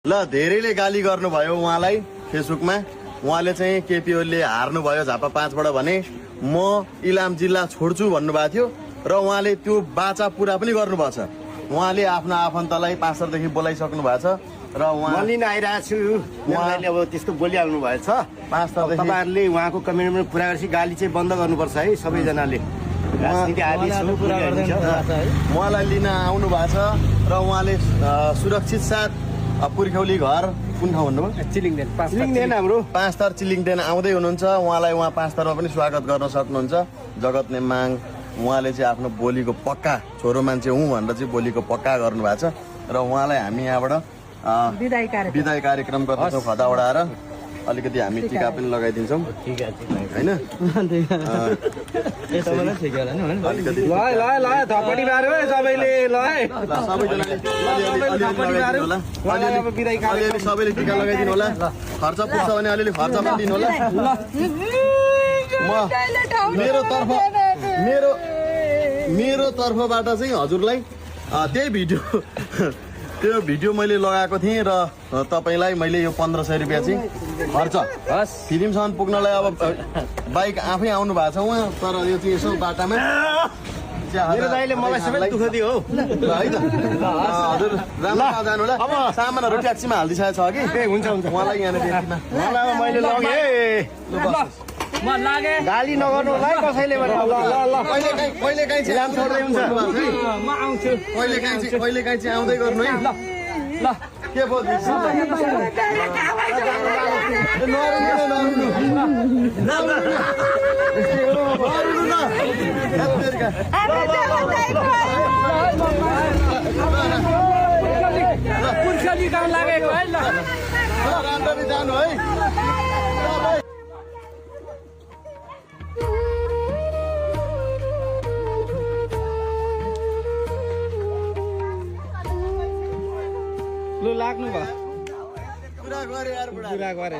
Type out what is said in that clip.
ल धेरैले गाली गर्नुभयो उहाँलाई फेसबुकमा। उहाँले चाहिँ केपी ओलीले हार्नुभयो झापा 5 बाट भने म इलाम जिल्ला छोड्छु भन्नुभएको थियो र उहाँले त्यो बाचा पुरा पनि गर्नुभएको छ। उहाँले आफ्नो आफन्तलाई पास्टरदेखि बोलाइसक्नु भएको छ र उहाँ लिन आइरहेको छु। उहाँले अब त्यस्तो बोलिहाल्नु भएछ। पास्टरदेखि तपाईँहरूले उहाँको कमेन्टमा पुरा गरेपछि गाली चाहिँ बन्द गर्नुपर्छ है सबैजनाले। राजनीति आदि उहाँलाई लिन आउनु भएको छ र उहाँले सुरक्षित साथ पुर्ख्यौली घर कुन ठाउँ भन्नुभयो? चिलिङदेन हाम्रो 5 थर चिलिङदेन आउँदै हुनुहुन्छ। उहाँलाई उहाँ 5 थरमा पनि स्वागत गर्न सक्नुहुन्छ। जगत नेमाङ उहाँले चाहिँ आफ्नो बोलीको पक्का छोरो मान्छे हुँ भनेर चाहिँ बोलीको पक्का गर्नु भएको छ र उहाँलाई हामी यहाँबाट विदाई कार्यक्रम गर्छौँ। खदा उडाएर अलिकति हामी टिका पनि लगाइदिन्छौँ होइन। सबैले टिका लगाइदिनु होला। खर्च पुग्छ भने अलिअलि खर्च पनि दिनु होला। मेरो तर्फबाट चाहिँ हजुरलाई त्यही भिडियो मैले लगाएको थिएँ र तपाईँलाई मैले यो 1500 रुपियाँ चाहिँ खर्च फिल्मसम्म पुग्नलाई अब बाइक आफै आउनु भएको छ उहाँ। तर यो चाहिँ यसो बाटामा मेरो दाइले मलाई सबै दुःख दियो हो है त। हजुर राम्रो जानु होला। अब सामानहरू ट्याक्सीमा हालिदिइसकेको छ कि हुन्छ हुन्छ उहाँलाई यहाँनिर उहाँलाई मैले लगेँ। गाली नगर्नु होला है कसैले कहिले काहीँ इलाम छोड्दै हुन्छ। म आउँछु कहिले काहीँ चाहिँ आउँदै गर्नु है। ल के पुर्खली गाउँ लागेको है। ल राम्ररी जानु है। लु लाग्नु भयो कुरा गरे यार बुढा कुरा गरे।